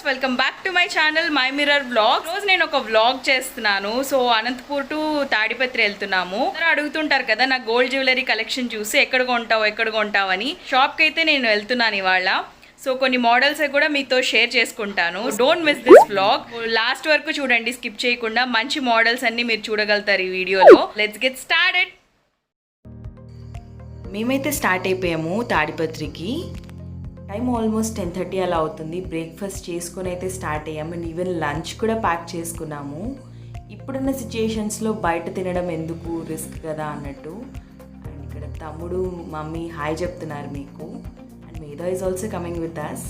Viewers welcome back to my channel my mirror vlog. రోజు నేను ఒక వ్లాగ్ చేస్తున్నాను. సో అనంతపూర్ టు తాడిపత్రి వెళ్తున్నాము. అడుగుతుంటారు కదా నా గోల్డ్ జ్యువెలరీ కలెక్షన్ చూసి ఎక్కడ కొంటావు అని. షాప్కి అయితే నేను వెళ్తున్నాను ఇవాళ. సో కొన్ని మోడల్స్ కూడా మీతో షేర్ చేసుకుంటాను. Don't miss this vlog. Last వరకు చూడండి, స్కిప్ చేయకుండా. మంచి మోడల్స్ అన్ని మీరు చూడగలుగుతారు ఈ వీడియోలో. Let's get started. మేమైతే స్టార్ట్ అయిపోయాము తాడిపత్రికి. టైం ఆల్మోస్ట్ 10:30 అలా అవుతుంది. బ్రేక్ఫాస్ట్ చేసుకొని అయితే స్టార్ట్ అయ్యాము. అండ్ ఈవెన్ లంచ్ కూడా ప్యాక్ చేసుకున్నాము. ఇప్పుడున్న సిచ్యుయేషన్స్లో బయట తినడం ఎందుకు, రిస్క్ కదా అన్నట్టు. అండ్ ఇక్కడ తమ్ముడు మమ్మీ హాయ్ చెప్తున్నారు మీకు. And Medha is also coming with us.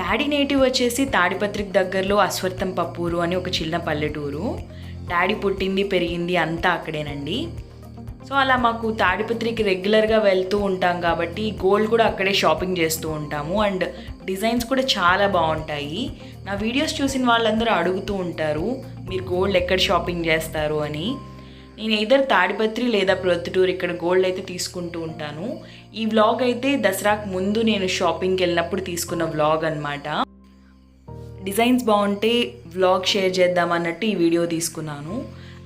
Daddy native వచ్చేసి తాడిపత్రికి దగ్గరలో అశ్వత్థం పప్పూరు అని ఒక చిన్న పల్లెటూరు. డాడీ పుట్టింది పెరిగింది అంతా అక్కడేనండి. సో అలా మాకు తాడిపత్రికి రెగ్యులర్గా వెళ్తూ ఉంటాం కాబట్టి గోల్డ్ కూడా అక్కడే షాపింగ్ చేస్తూ ఉంటాము. అండ్ డిజైన్స్ కూడా చాలా బాగుంటాయి. నా వీడియోస్ చూసిన వాళ్ళందరూ అడుగుతూ ఉంటారు మీరు గోల్డ్ ఎక్కడ షాపింగ్ చేస్తారు అని. నేను ఏదర్ తాడిపత్రి లేదా ప్రొద్దుటూరు ఇక్కడ గోల్డ్ అయితే తీసుకుంటూ ఉంటాను. ఈ వ్లాగ్ అయితే దసరాకు ముందు నేను షాపింగ్కి వెళ్ళినప్పుడు తీసుకున్న వ్లాగ్ అనమాట. డిజైన్స్ బాగుంటే వ్లాగ్ షేర్ చేద్దాం అన్నట్టు ఈ వీడియో తీసుకున్నాను.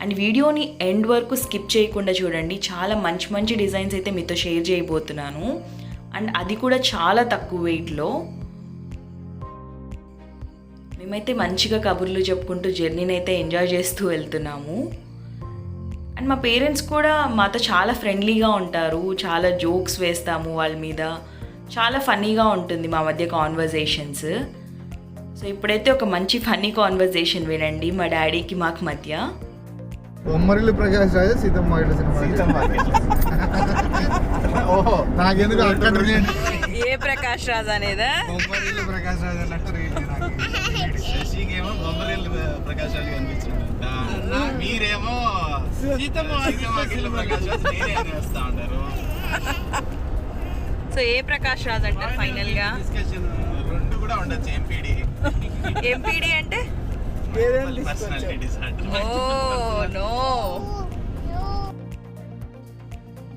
అండ్ వీడియోని ఎండ్ వరకు స్కిప్ చేయకుండా చూడండి. చాలా మంచి మంచి డిజైన్స్ అయితే మీతో షేర్ చేయబోతున్నాను. అండ్ అది కూడా చాలా తక్కువ వెయిట్లో. మేమైతే మంచిగా కబుర్లు చెప్పుకుంటూ జర్నీని అయితే ఎంజాయ్ చేస్తూ వెళ్తున్నాము. అండ్ మా పేరెంట్స్ కూడా మాతో చాలా ఫ్రెండ్లీగా ఉంటారు. చాలా జోక్స్ వేస్తాము వాళ్ళ మీద. చాలా ఫన్నీగా ఉంటుంది మా మధ్య కాన్వర్జేషన్స్. సో ఇప్పుడైతే ఒక మంచి ఫన్నీ కాన్వర్జేషన్ వినండి మా డాడీకి మాకు మధ్య. బొమ్మరిల్లు ప్రకాష్ రాజు సీతమ్మ సినిమా. ఓహో నాకెందుకు అక్కడ ఏ ప్రకాష్ రాజ్ అనేదా? బొమ్మరిల్లు ప్రకాష్ రాజు అన్నట్టు శశికేమో బొమ్మరిల్లు ప్రకాష్ రాజు కనిపించాడు, మీరేమో సీతమ్మ ప్రకాష్ రాజు నేనే అనేస్తా ఉంటారు. సో ఏ ప్రకాష్ రాజ్ అంటారు ఫైనల్ గా? రెండు కూడా ఉండొచ్చు. ఎంపీడీ అంటే పర్సనాలిటీ డిసార్డర్.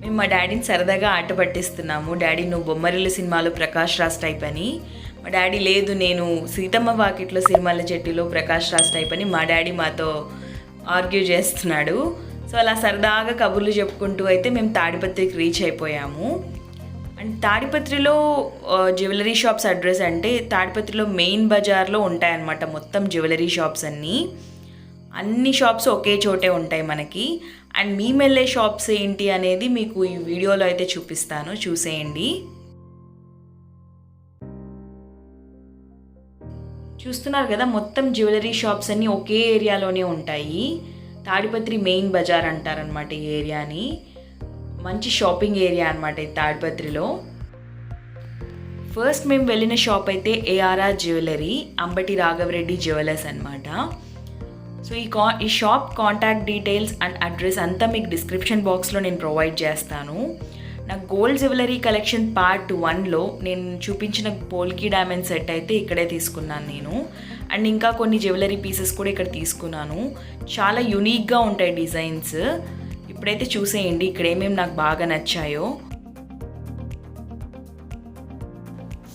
మేము మా డాడీని సరదాగా ఆట పట్టిస్తున్నాము. డాడీ నువ్వు బొమ్మరిల్లు సినిమాలో ప్రకాష్ రాజ్ టైప్ అని. మా డాడీ లేదు నేను సీతమ్మ వాకిట్లో సిరిమల్ల చెట్టులో ప్రకాష్ రాజ్ టైప్ అని మా డాడీ మాతో ఆర్గ్యూ చేస్తున్నాడు. సో అలా సరదాగా కబుర్లు చెప్పుకుంటూ అయితే మేము తాడిపత్రికి రీచ్ అయిపోయాము. అండ్ తాడిపత్రిలో జ్యువెలరీ షాప్స్ అడ్రస్ అంటే తాడిపత్రిలో మెయిన్ బజార్లో ఉంటాయన్నమాట మొత్తం జ్యువెలరీ షాప్స్ అన్ని షాప్స్ ఒకే చోటే ఉంటాయి మనకి. అండ్ మేము వెళ్ళే షాప్స్ ఏంటి అనేది మీకు ఈ వీడియోలో అయితే చూపిస్తాను, చూసేయండి. చూస్తున్నారు కదా మొత్తం జ్యువెలరీ షాప్స్ అన్నీ ఒకే ఏరియాలోనే ఉంటాయి. తాడిపత్రి మెయిన్ బజార్ అంటారనమాట ఈ ఏరియాని. మంచి షాపింగ్ ఏరియా అనమాట ఈ తాడిపత్రిలో. ఫస్ట్ మేము వెళ్ళిన షాప్ అయితే ARR jewellery, Ambati Raghava Reddy jewellers అనమాట. సో ఈ shop contact details and address అంతా మీకు డిస్క్రిప్షన్ బాక్స్లో నేను ప్రొవైడ్ చేస్తాను. నా గోల్డ్ జ్యువెలరీ కలెక్షన్ పార్ట్ 1లో నేను చూపించిన పోల్కి డైమండ్ సెట్ అయితే ఇక్కడే తీసుకున్నాను నేను. అండ్ ఇంకా కొన్ని జ్యువెలరీ పీసెస్ కూడా ఇక్కడ తీసుకున్నాను. చాలా యూనిక్గా ఉంటాయి డిజైన్స్. ఇప్పుడైతే చూసేయండి ఇక్కడ ఏమేమి నాకు బాగా నచ్చాయో.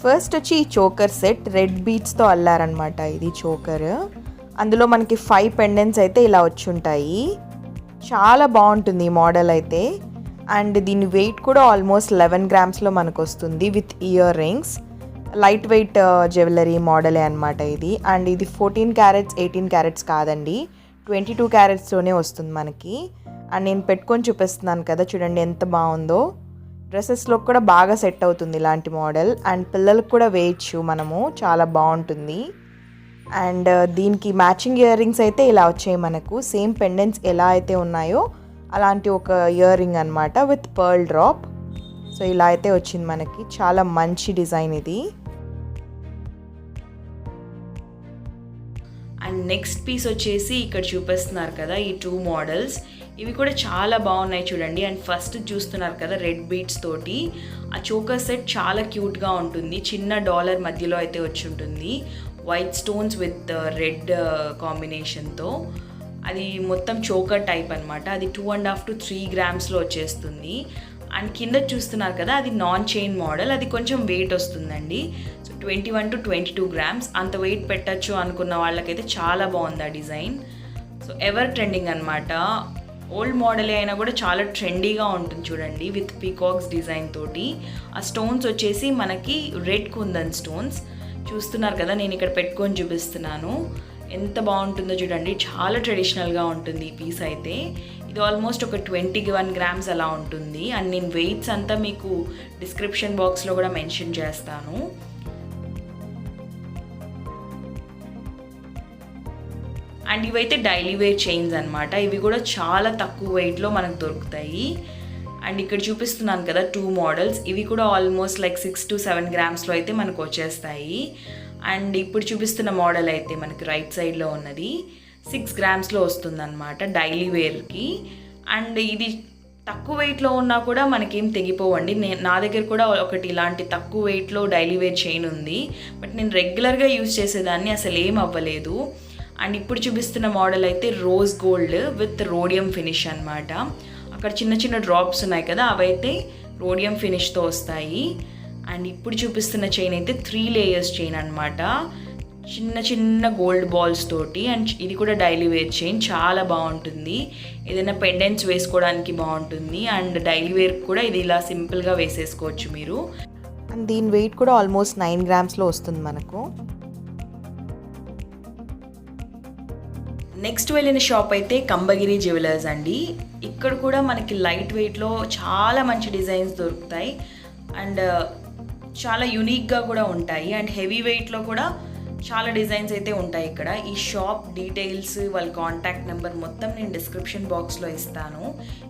ఫస్ట్ వచ్చి ఈ చోకర్ సెట్ రెడ్ బీట్స్తో అల్లారనమాట. ఇది చోకర్. అందులో మనకి 5 పెండెంట్స్ అయితే ఇలా వచ్చి ఉంటాయి. చాలా బాగుంటుంది ఈ మోడల్ అయితే. అండ్ దీని వెయిట్ కూడా ఆల్మోస్ట్ 11 గ్రామ్స్లో మనకు వస్తుంది with earrings. Light weight jewellery మోడలే అనమాట ఇది. అండ్ ఇది 14 క్యారెట్స్ 18 క్యారెట్స్ కాదండి, 22 క్యారెట్స్తోనే వస్తుంది మనకి. అండ్ నేను పెట్టుకొని చూపిస్తున్నాను కదా, చూడండి ఎంత బాగుందో. డ్రెస్సెస్లో కూడా బాగా సెట్ అవుతుంది ఇలాంటి మోడల్. అండ్ పిల్లలకు కూడా వేయచ్చు మనము, చాలా బాగుంటుంది. అండ్ దీనికి మ్యాచింగ్ ఇయర్ రింగ్స్ అయితే ఇలా వచ్చాయి మనకు. సేమ్ పెండెంట్స్ ఎలా అయితే ఉన్నాయో అలాంటి ఒక ఇయర్ రింగ్ అనమాట విత్ పర్ల్ డ్రాప్. సో ఇలా అయితే వచ్చింది మనకి. చాలా మంచి డిజైన్ ఇది. అండ్ నెక్స్ట్ పీస్ వచ్చేసి ఇక్కడ చూపిస్తున్నారు కదా ఈ 2 మోడల్స్. ఇవి కూడా చాలా బాగున్నాయి చూడండి. అండ్ ఫస్ట్ చూస్తున్నారు కదా రెడ్ బీట్స్ తోటి ఆ చోకర్ సెట్ చాలా క్యూట్గా ఉంటుంది. చిన్న డాలర్ మధ్యలో అయితే వచ్చి ఉంటుంది. వైట్ స్టోన్స్ విత్ రెడ్ కాంబినేషన్తో. అది మొత్తం చోకర్ టైప్ అనమాట. అది 2.5 to 3 గ్రామ్స్లో వచ్చేస్తుంది. అండ్ కింద చూస్తున్నారు కదా, అది నాన్ చైన్ మోడల్, అది కొంచెం వెయిట్ వస్తుందండి. సో 21 to 22 grams అంత వెయిట్ పెట్టచ్చు అనుకున్న వాళ్ళకైతే చాలా బాగుంది ఆ డిజైన్. సో ఎవర్ ట్రెండింగ్ అనమాట. ఓల్డ్ మోడల్ అయినా కూడా చాలా ట్రెండీగా ఉంటుంది చూడండి, విత్ పీకాక్స్ డిజైన్ తోటి. ఆ స్టోన్స్ వచ్చేసి మనకి రెడ్ కుందన్ స్టోన్స్ చూస్తున్నారు కదా, నేను ఇక్కడ పెట్టుకొని చూపిస్తున్నాను. ఎంత బాగుంటుందో చూడండి, చాలా ట్రెడిషనల్గా ఉంటుంది ఈ పీస్ అయితే. ఇది ఆల్మోస్ట్ ఒక 21 grams అలా ఉంటుంది. అండ్ నేను వెయిట్స్ అంతా మీకు డిస్క్రిప్షన్ బాక్స్లో కూడా మెన్షన్ చేస్తాను. అండ్ ఇవైతే డైలీ వేర్ చైన్స్ అనమాట. ఇవి కూడా చాలా తక్కువ వెయిట్లో మనకు దొరుకుతాయి. అండ్ ఇక్కడ చూపిస్తున్నాను కదా 2 మోడల్స్, ఇవి కూడా ఆల్మోస్ట్ లైక్ 6 to 7 grams అయితే మనకు వచ్చేస్తాయి. అండ్ ఇప్పుడు చూపిస్తున్న మోడల్ అయితే మనకి రైట్ సైడ్లో ఉన్నది 6 grams వస్తుందన్నమాట డైలీ వేర్కి. అండ్ ఇది తక్కువ వెయిట్లో ఉన్నా కూడా మనకేం తెగిపోవండి. నా దగ్గర కూడా ఒకటి ఇలాంటి తక్కువ వెయిట్లో డైలీ వేర్ చైన్ ఉంది, బట్ నేను రెగ్యులర్గా యూజ్ చేసేదాన్ని, అసలు ఏం అవ్వలేదు. అండ్ ఇప్పుడు చూపిస్తున్న మోడల్ అయితే rose gold with rhodium finish అనమాట. అక్కడ చిన్న చిన్న డ్రాప్స్ ఉన్నాయి కదా, అవైతే రోడియం ఫినిష్తో వస్తాయి. అండ్ ఇప్పుడు చూపిస్తున్న చైన్ అయితే 3 layers చైన్ అనమాట, చిన్న చిన్న గోల్డ్ బాల్స్ తోటి. అండ్ ఇది కూడా డైలీ వేర్ చైన్, చాలా బాగుంటుంది. ఏదైనా పెండెంట్స్ వేసుకోవడానికి బాగుంటుంది. అండ్ డైలీ వేర్ కూడా ఇది ఇలా సింపుల్గా వేసేసుకోవచ్చు మీరు. అండ్ దీని వెయిట్ కూడా ఆల్మోస్ట్ 9 grams వస్తుంది మనకు. నెక్స్ట్ వెళ్ళిన షాప్ అయితే కంబగిరి జ్యువెలర్స్ అండి. ఇక్కడ కూడా మనకి లైట్ వెయిట్లో చాలా మంచి డిజైన్స్ దొరుకుతాయి. అండ్ చాలా యూనిక్గా కూడా ఉంటాయి. అండ్ హెవీ వెయిట్లో కూడా చాలా డిజైన్స్ అయితే ఉంటాయి ఇక్కడ. ఈ షాప్ డీటెయిల్స్, వాళ్ళ కాంటాక్ట్ నెంబర్ మొత్తం నేను డిస్క్రిప్షన్ బాక్స్లో ఇస్తాను.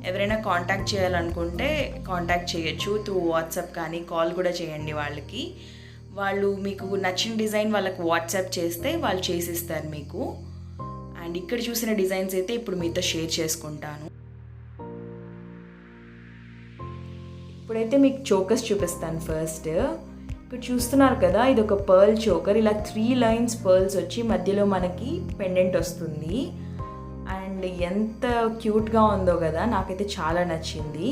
ఎవరైనా కాంటాక్ట్ చేయాలనుకుంటే కాంటాక్ట్ చేయొచ్చు త్రూ వాట్సాప్ కానీ కాల్ కూడా చేయండి వాళ్ళకి. వాళ్ళు మీకు నచ్చిన డిజైన్ వాళ్ళకి వాట్సాప్ చేస్తే వాళ్ళు చేసిస్తారు మీకు. అండ్ ఇక్కడ చూసిన డిజైన్స్ అయితే ఇప్పుడు మీతో షేర్ చేసుకుంటాను. ఇప్పుడైతే మీకు చోకర్స్ చూపిస్తాను. ఫస్ట్ ఇక్కడ చూస్తున్నారు కదా, ఇది ఒక పర్ల్ చోకర్. ఇలా 3 lines పర్ల్స్ వచ్చి మధ్యలో మనకి పెండెంట్ వస్తుంది. అండ్ ఎంత క్యూట్గా ఉందో కదా, నాకైతే చాలా నచ్చింది.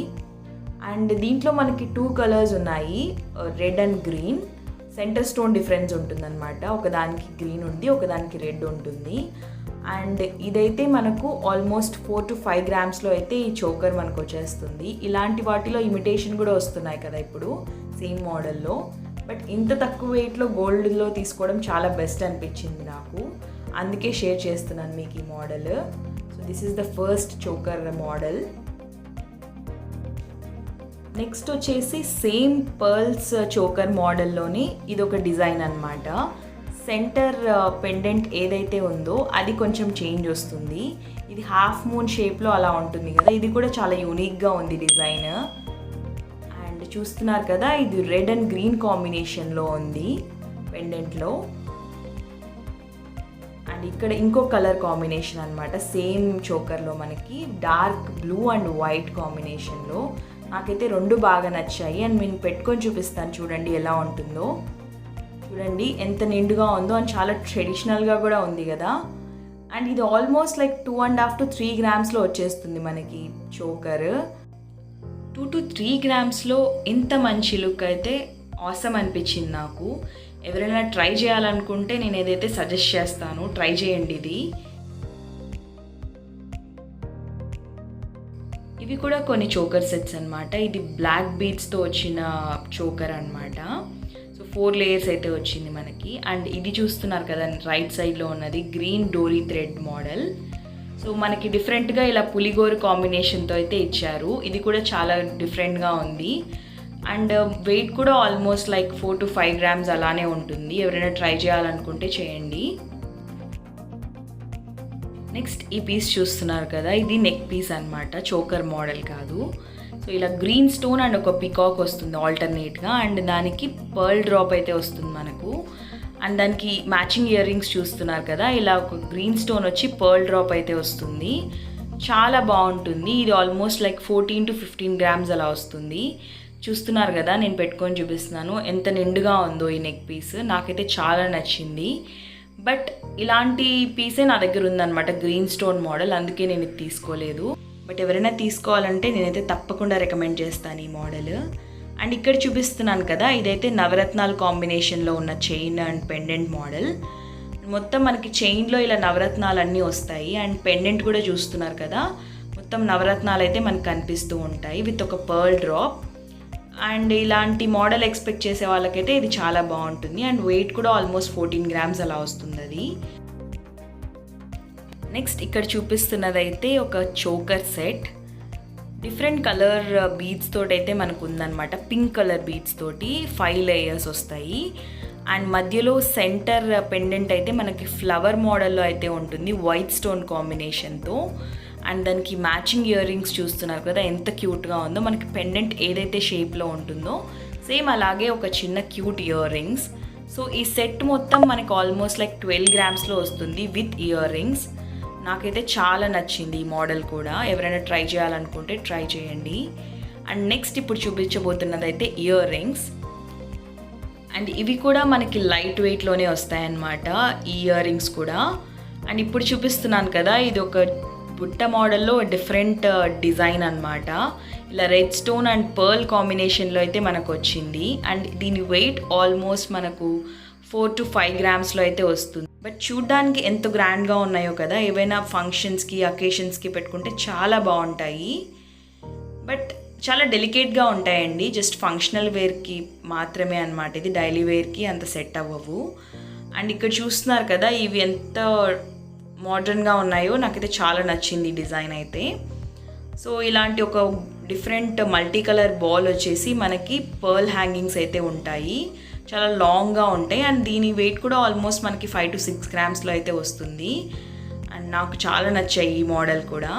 అండ్ దీంట్లో మనకి 2 colors ఉన్నాయి, red and green. Centre stone difference ఉంటుందన్నమాట, ఒకదానికి గ్రీన్ ఉంది, ఒకదానికి రెడ్ ఉంటుంది. అండ్ ఇదైతే మనకు ఆల్మోస్ట్ 4 to 5 grams అయితే ఈ చోకర్ మనకు వచ్చేస్తుంది. ఇలాంటి వాటిలో ఇమిటేషన్ కూడా వస్తున్నాయి కదా ఇప్పుడు సేమ్ మోడల్లో. బట్ ఇంత తక్కువ వెయిట్లో గోల్డ్లో తీసుకోవడం చాలా బెస్ట్ అనిపించింది నాకు, అందుకే షేర్ చేస్తున్నాను మీకు ఈ model. So this is the first choker model. Next వచ్చేసి సేమ్ పర్ల్స్ చోకర్ మోడల్లోని ఇదొక డిజైన్ అనమాట. సెంటర్ పెండెంట్ ఏదైతే ఉందో అది కొంచెం చేంజ్ వస్తుంది. ఇది హాఫ్ మూన్ షేప్లో అలా ఉంటుంది కదా, ఇది కూడా చాలా యూనిక్గా ఉంది డిజైన్. అండ్ చూస్తున్నారు కదా, ఇది రెడ్ అండ్ గ్రీన్ కాంబినేషన్లో ఉంది పెండెంట్లో. అండ్ ఇక్కడ ఇంకో కలర్ కాంబినేషన్ అనమాట సేమ్ చోకర్లో మనకి డార్క్ బ్లూ అండ్ వైట్ కాంబినేషన్లో. నాకైతే 2 బాగా నచ్చాయి. అండ్ నేను పెట్టుకొని చూపిస్తాను చూడండి ఎలా ఉంటుందో. చూడండి ఎంత నిండుగా ఉందో, అండ్ చాలా ట్రెడిషనల్గా కూడా ఉంది కదా. అండ్ ఇది ఆల్మోస్ట్ లైక్ 2.5 to 3 grams వచ్చేస్తుంది మనకి చోకర్. 2 to 3 grams ఇంత మంచి లుక్ అయితే ఆసమ్ అనిపించింది నాకు. ఎవరైనా ట్రై చేయాలనుకుంటే నేను ఏదైతే సజెస్ట్ చేస్తాను, ట్రై చేయండి ఇది. ఇవి కూడా కొన్ని చోకర్ సెట్స్ అనమాట. ఇది బ్లాక్ బీడ్స్తో వచ్చిన చోకర్ అనమాట. సో 4 layers అయితే వచ్చింది మనకి. అండ్ ఇది చూస్తున్నారు కదా రైట్ సైడ్లో ఉన్నది గ్రీన్ డోరీ థ్రెడ్ మోడల్. సో మనకి డిఫరెంట్గా ఇలా పులిగోరు కాంబినేషన్తో అయితే ఇచ్చారు. ఇది కూడా చాలా డిఫరెంట్గా ఉంది. అండ్ వెయిట్ కూడా ఆల్మోస్ట్ లైక్ 4 to 5 grams అలానే ఉంటుంది. ఎవరైనా ట్రై చేయాలనుకుంటే చేయండి. నెక్స్ట్ ఈ పీస్ చూస్తున్నారు కదా, ఇది నెక్ పీస్ అనమాట, చోకర్ మోడల్ కాదు. సో ఇలా గ్రీన్ స్టోన్ అండ్ ఒక పికాక్ వస్తుంది ఆల్టర్నేట్గా. అండ్ దానికి పర్ల్ డ్రాప్ అయితే వస్తుంది మనకు. అండ్ దానికి మ్యాచింగ్ ఇయర్ రింగ్స్ చూస్తున్నారు కదా, ఇలా ఒక గ్రీన్ స్టోన్ వచ్చి పర్ల్ డ్రాప్ అయితే వస్తుంది. చాలా బాగుంటుంది. ఇది ఆల్మోస్ట్ లైక్ 14 to 15 grams అలా వస్తుంది. చూస్తున్నారు కదా, నేను పెట్టుకొని చూపిస్తున్నాను ఎంత నిండుగా ఉందో ఈ నెక్ పీస్. నాకైతే చాలా నచ్చింది. బట్ ఇలాంటి పీసే నా దగ్గర ఉందన్నమాట, గ్రీన్ స్టోన్ మోడల్, అందుకే నేను ఇది తీసుకోలేదు. బట్ ఎవరైనా తీసుకోవాలంటే నేనైతే తప్పకుండా రికమెండ్ చేస్తాను ఈ మోడల్. అండ్ ఇక్కడ చూపిస్తున్నాను కదా, ఇదైతే నవరత్నాల కాంబినేషన్లో ఉన్న చైన్ అండ్ పెండెంట్ మోడల్. మొత్తం మనకి చైన్లో ఇలా నవరత్నాలు అన్నీ వస్తాయి అండ్ పెండెంట్ కూడా చూస్తున్నారు కదా, మొత్తం నవరత్నాలు అయితే మనకు కనిపిస్తూ ఉంటాయి విత్ ఒక పర్ల్ డ్రాప్. అండ్ ఇలాంటి మోడల్ ఎక్స్పెక్ట్ చేసే వాళ్ళకైతే ఇది చాలా బాగుంటుంది. అండ్ వెయిట్ కూడా ఆల్మోస్ట్ 14 grams అలా వస్తుంది అది. నెక్స్ట్ ఇక్కడ చూపిస్తున్నదైతే ఒక choker set. Different colour beads తోటి అయితే మనకు ఉందన్నమాట. పింక్ కలర్ బీడ్స్ తోటి 5 layers వస్తాయి. అండ్ మధ్యలో సెంటర్ పెండెంట్ అయితే మనకి ఫ్లవర్ మోడల్లో అయితే ఉంటుంది వైట్ స్టోన్ కాంబినేషన్తో. అండ్ దానికి మ్యాచింగ్ ఇయర్ రింగ్స్ చూస్తున్నారు కదా ఎంత క్యూట్గా ఉందో. మనకి పెండెంట్ ఏదైతే షేప్లో ఉంటుందో సేమ్ అలాగే ఒక చిన్న క్యూట్ ఇయర్ రింగ్స్. సో ఈ సెట్ మొత్తం మనకి ఆల్మోస్ట్ లైక్ 12 grams వస్తుంది విత్ ఇయర్ రింగ్స్. నాకైతే చాలా నచ్చింది ఈ మోడల్ కూడా. ఎవరైనా ట్రై చేయాలనుకుంటే ట్రై చేయండి. అండ్ నెక్స్ట్ ఇప్పుడు చూపించబోతున్నది అయితే ఇయర్ రింగ్స్. అండ్ ఇవి కూడా మనకి లైట్ వెయిట్లోనే వస్తాయన్నమాట ఈ ఇయర్ రింగ్స్ కూడా. అండ్ ఇప్పుడు చూపిస్తున్నాను కదా, ఇది ఒక బుట్ట మోడల్లో డిఫరెంట్ డిజైన్ అన్నమాట. ఇలా రెడ్ స్టోన్ అండ్ పర్ల్ కాంబినేషన్లో అయితే మనకు వచ్చింది. అండ్ దీని వెయిట్ ఆల్మోస్ట్ మనకు 4 to 5 grams అయితే వస్తుంది. బట్ చూడ్డానికి ఎంత గ్రాండ్గా ఉన్నాయో కదా, ఏవైనా ఫంక్షన్స్కి అకేషన్స్కి పెట్టుకుంటే చాలా బాగుంటాయి. బట్ చాలా డెలికేట్గా ఉంటాయండి. జస్ట్ ఫంక్షనల్ వేర్కి మాత్రమే అన్నమాట. ఇది డైలీ వేర్కి అంత సెట్ అవ్వవు. అండ్ ఇక్కడ చూస్తున్నారు కదా, ఇవి ఎంత మోడర్న్గా ఉన్నాయో. నాకైతే చాలా నచ్చింది ఈ డిజైన్ అయితే. సో ఇలాంటి ఒక డిఫరెంట్ మల్టీ కలర్ బాల్ వచ్చేసి మనకి పర్ల్ హ్యాంగింగ్స్ అయితే ఉంటాయి. చాలా లాంగ్గా ఉంటాయి. అండ్ దీని వెయిట్ కూడా ఆల్మోస్ట్ మనకి 5 to 6 grams అయితే వస్తుంది. అండ్ నాకు చాలా నచ్చాయి ఈ మోడల్ కూడా.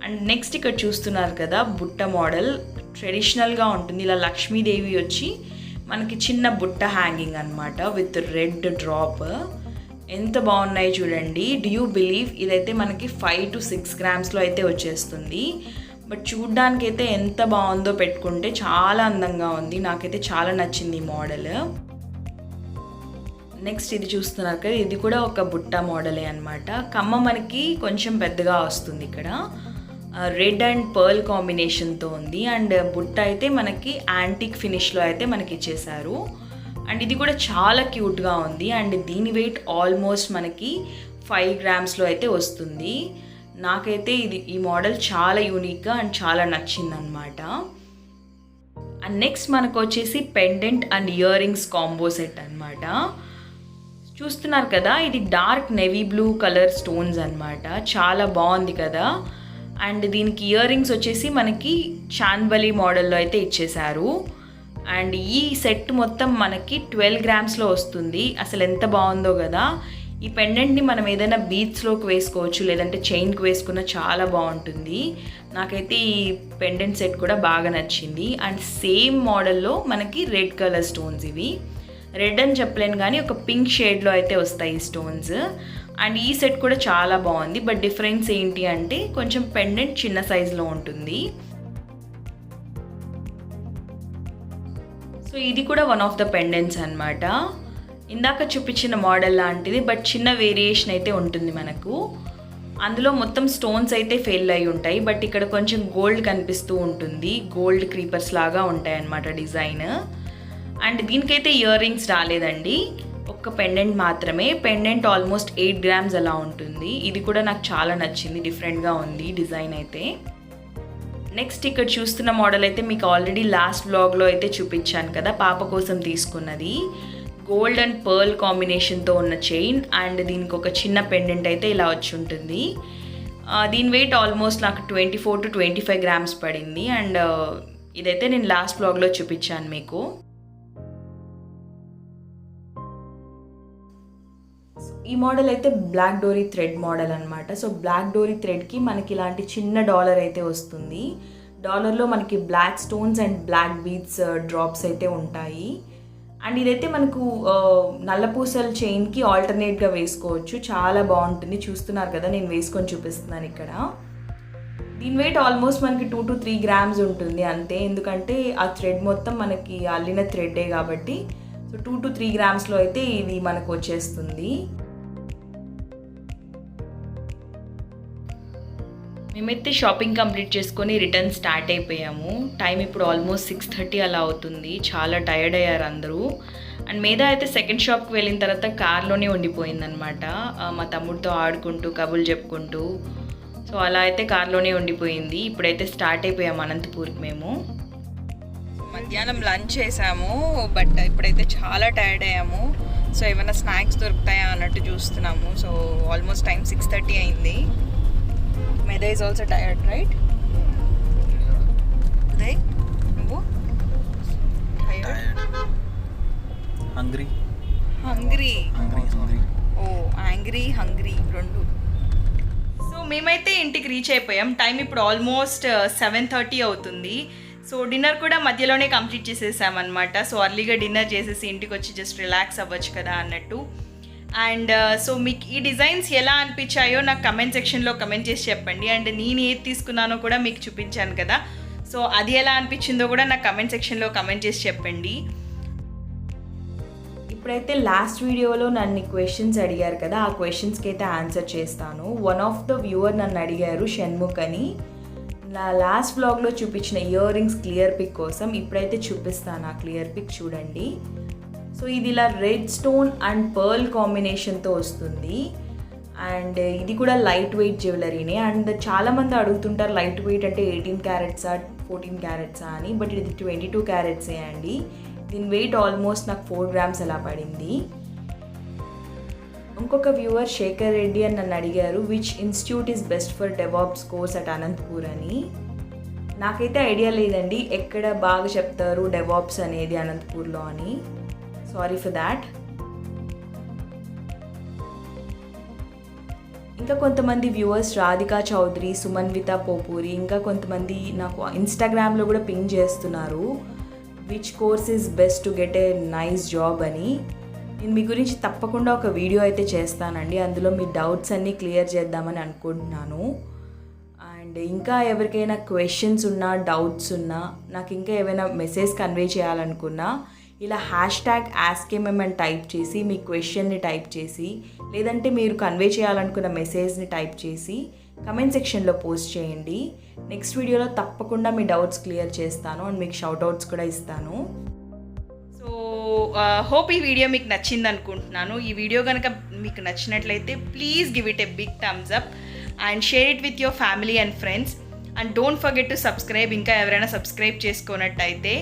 అండ్ నెక్స్ట్ ఇక్కడ చూస్తున్నారు కదా, బుట్ట మోడల్ ట్రెడిషనల్గా ఉంటుంది. ఇలా లక్ష్మీదేవి వచ్చి మనకి చిన్న బుట్ట హ్యాంగింగ్ అనమాట విత్ రెడ్ డ్రాప్. ఎంత బాగున్నాయి చూడండి. డూ యూ బిలీవ్ ఇదైతే మనకి 5 to 6 grams అయితే వచ్చేస్తుంది. బట్ చూడ్డానికి అయితే ఎంత బాగుందో, పెట్టుకుంటే చాలా అందంగా ఉంది. నాకైతే చాలా నచ్చింది ఈ మోడల్. నెక్స్ట్ ఇది చూస్తున్నారు కదా, ఇది కూడా ఒక బుట్ట మోడలే అనమాట. కమ్మ మనకి కొంచెం పెద్దగా వస్తుంది. ఇక్కడ రెడ్ అండ్ పర్ల్ కాంబినేషన్తో ఉంది. అండ్ బుట్ట అయితే మనకి యాంటిక్ ఫినిష్లో అయితే మనకి ఇచ్చేసారు. అండ్ ఇది కూడా చాలా క్యూట్గా ఉంది. అండ్ దీని వెయిట్ ఆల్మోస్ట్ మనకి 5 grams అయితే వస్తుంది. నాకైతే ఈ మోడల్ చాలా యూనిక్గా అండ్ చాలా నచ్చిందనమాట. అండ్ నెక్స్ట్ మనకు వచ్చేసి pendant and ear rings combo set అనమాట. చూస్తున్నారు కదా, ఇది dark navy blue colour stones అనమాట. చాలా బాగుంది కదా. అండ్ దీనికి ఇయర్ రింగ్స్ వచ్చేసి మనకి చాన్బలి మోడల్లో అయితే ఇచ్చేశారు. అండ్ ఈ సెట్ మొత్తం మనకి 12 grams వస్తుంది. అసలు ఎంత బాగుందో కదా. ఈ పెండెంట్ని మనం ఏదైనా బీడ్స్లోకి వేసుకోవచ్చు, లేదంటే చైన్కి వేసుకున్న చాలా బాగుంటుంది. నాకైతే ఈ పెండెంట్ సెట్ కూడా బాగా నచ్చింది. అండ్ సేమ్ మోడల్లో మనకి రెడ్ కలర్ స్టోన్స్. ఇవి రెడ్ అని చెప్పలేను కానీ ఒక పింక్ షేడ్లో అయితే వస్తాయి ఈ స్టోన్స్. అండ్ ఈ సెట్ కూడా చాలా బాగుంది. బట్ డిఫరెన్స్ ఏంటి అంటే కొంచెం పెండెంట్ చిన్న సైజులో ఉంటుంది. సో ఇది కూడా వన్ ఆఫ్ ద పెండెంట్స్ అనమాట. ఇందాక చూపించిన మోడల్ లాంటిది, బట్ చిన్న వేరియేషన్ అయితే ఉంటుంది మనకు. అందులో మొత్తం స్టోన్స్ అయితే ఫెయిల్ అయి ఉంటాయి. బట్ ఇక్కడ కొంచెం గోల్డ్ కనిపిస్తూ ఉంటుంది. గోల్డ్ క్రీపర్స్ లాగా ఉంటాయి అన్నమాట డిజైన్. అండ్ దీనికైతే ఇయర్ రింగ్స్ రాలేదండి, ఒక్క పెండెంట్ మాత్రమే. పెండెంట్ ఆల్మోస్ట్ 8 grams అలా ఉంటుంది. ఇది కూడా నాకు చాలా నచ్చింది, డిఫరెంట్గా ఉంది డిజైన్ అయితే. నెక్స్ట్ ఇక్కడ చూస్తున్న మోడల్ అయితే మీకు ఆల్రెడీ లాస్ట్ వ్లాగ్లో అయితే చూపించాను కదా, పాప కోసం తీసుకున్నది. గోల్డ్ అండ్ పర్ల్ కాంబినేషన్తో ఉన్న చైన్. అండ్ దీనికి ఒక చిన్న పెండెంట్ అయితే ఇలా వచ్చి ఉంటుంది. దీని వెయిట్ ఆల్మోస్ట్ నాకు 24 to 25 grams పడింది. అండ్ ఇదైతే నేను లాస్ట్ వ్లాగ్లో చూపించాను మీకు. ఈ మోడల్ అయితే బ్లాక్ డోరీ థ్రెడ్ మోడల్ అనమాట. సో బ్లాక్ డోరీ థ్రెడ్కి మనకి ఇలాంటి చిన్న డాలర్ అయితే వస్తుంది. డాలర్లో మనకి black stones and black beads drops అయితే ఉంటాయి. అండ్ ఇదైతే మనకు నల్లపూసల చైన్కి ఆల్టర్నేట్గా వేసుకోవచ్చు. చాలా బాగుంటుంది. చూస్తున్నారు కదా, నేను వేసుకొని చూపిస్తున్నాను ఇక్కడ. దీని వెయిట్ ఆల్మోస్ట్ మనకి 2 to 3 grams ఉంటుంది అంతే. ఎందుకంటే ఆ థ్రెడ్ మొత్తం మనకి అల్లిన థ్రెడ్డే కాబట్టి. సో 2 to 3 grams అయితే ఇది మనకు వచ్చేస్తుంది. మేమైతే షాపింగ్ కంప్లీట్ చేసుకొని రిటర్న్ స్టార్ట్ అయిపోయాము. టైం ఇప్పుడు ఆల్మోస్ట్ 6:30 అలా అవుతుంది. చాలా టైర్డ్ అయ్యారు అందరూ. అండ్ మీద అయితే సెకండ్ షాప్కి వెళ్ళిన తర్వాత కార్లోనే ఉండిపోయిందనమాట. మా తమ్ముడితో ఆడుకుంటూ కబుర్లు చెప్పుకుంటూ. సో అలా అయితే కార్లోనే ఉండిపోయింది. ఇప్పుడైతే స్టార్ట్ అయిపోయాము అనంతపూర్కి మేము. మధ్యాహ్నం లంచ్ చేసాము, బట్ ఇప్పుడైతే చాలా టైర్డ్ అయ్యాము. సో ఏమైనా స్నాక్స్ దొరుకుతాయా అన్నట్టు చూస్తున్నాము. సో ఆల్మోస్ట్ టైం 6:30 అయింది. Medha is also tired, right? Uday, నువ్వు హంగ్రీ ఓ యాంగ్రీ హంగ్రీ రెండు. సో మేమైతే ఇంటికి రీచ్ అయిపోయాం. టైం ఇప్పుడు ఆల్మోస్ట్ 7:30 అవుతుంది. సో డిన్నర్ కూడా మధ్యలోనే కంప్లీట్ చేసేసామన్నమాట. సో అర్లీగా డిన్నర్ చేసేసి ఇంటికి వచ్చి జస్ట్ రిలాక్స్ అవ్వచ్చు కదా అన్నట్టు. అండ్ సో మీకు ఈ డిజైన్స్ ఎలా అనిపించాయో నాకు కమెంట్ సెక్షన్లో కమెంట్ చేసి చెప్పండి. అండ్ నేను ఏది తీసుకున్నానో కూడా మీకు చూపించాను కదా, సో అది ఎలా అనిపించిందో కూడా నాకు కమెంట్ సెక్షన్లో కమెంట్ చేసి చెప్పండి. ఇప్పుడైతే లాస్ట్ వీడియోలో నన్ను క్వశ్చన్స్ అడిగారు కదా, ఆ క్వశ్చన్స్కి అయితే ఆన్సర్ చేస్తాను. వన్ ఆఫ్ ద వ్యూవర్ నన్ను అడిగారు, షణ్ముఖ్ అని. నా లాస్ట్ వ్లాగ్లో చూపించిన ఇయర్ రింగ్స్ క్లియర్ పిక్ కోసం ఇప్పుడైతే చూపిస్తాను ఆ క్లియర్ పిక్, చూడండి. సో ఇది ఇలా రెడ్ స్టోన్ అండ్ పర్ల్ కాంబినేషన్తో వస్తుంది. అండ్ ఇది కూడా లైట్ వెయిట్ జ్యువెలరీనే. అండ్ చాలామంది అడుగుతుంటారు లైట్ వెయిట్ అంటే 18 క్యారెట్సా 14 క్యారెట్సా అని, బట్ ఇది 22 క్యారెట్సే అండి. దీని వెయిట్ ఆల్మోస్ట్ నాకు 4 గ్రామ్స్ అలా పడింది. ఇంకొక వ్యూవర్ శేఖర్ రెడ్డి అని నన్ను అడిగారు, which institute is best for DevOps course at Anantapur అని. నాకైతే ఐడియా లేదండి ఎక్కడ బాగా చెప్తారు డెవాప్స్ అనేది అనంతపూర్లో అని. Sorry for that. ఇంకా కొంతమంది వ్యూవర్స్ రాధికా చౌదరి, సుమన్విత పోపూరి, ఇంకా కొంతమంది నాకు ఇన్స్టాగ్రామ్లో కూడా పింగ్ చేస్తున్నారు which course is best to get a nice job అని. నేను మీ గురించి తప్పకుండా ఒక వీడియో అయితే చేస్తానండి. అందులో మీ డౌట్స్ అన్నీ క్లియర్ చేద్దామని అనుకుంటున్నాను. అండ్ ఇంకా ఎవరికైనా క్వశ్చన్స్ ఉన్నా, డౌట్స్ ఉన్నా, నాకు ఇంకా ఏమైనా మెసేజ్ కన్వే చేయాలనుకున్నా ఇలా #AskMM అని టైప్ చేసి మీ క్వశ్చన్ని టైప్ చేసి, లేదంటే మీరు కన్వే చేయాలనుకున్న మెసేజ్ని టైప్ చేసి కమెంట్ సెక్షన్లో పోస్ట్ చేయండి. నెక్స్ట్ వీడియోలో తప్పకుండా మీ డౌట్స్ క్లియర్ చేస్తాను అండ్ మీకు షౌట్అవుట్స్ కూడా ఇస్తాను. సో హోప్ ఈ వీడియో మీకు నచ్చింది అనుకుంటున్నాను. ఈ వీడియో కనుక మీకు నచ్చినట్లయితే please give it a big thumbs up and share it with your family and friends. And don't forget to subscribe, ఇంకా ఎవరైనా సబ్స్క్రైబ్ చేసుకున్నట్టయితే.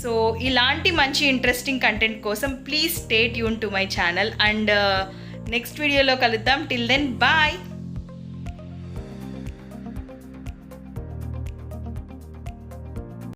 సో ఇలాంటి మంచి ఇంట్రెస్టింగ్ కంటెంట్ కోసం please stay tune to my channel. And next వీడియోలో కలుద్దాం. Till then bye.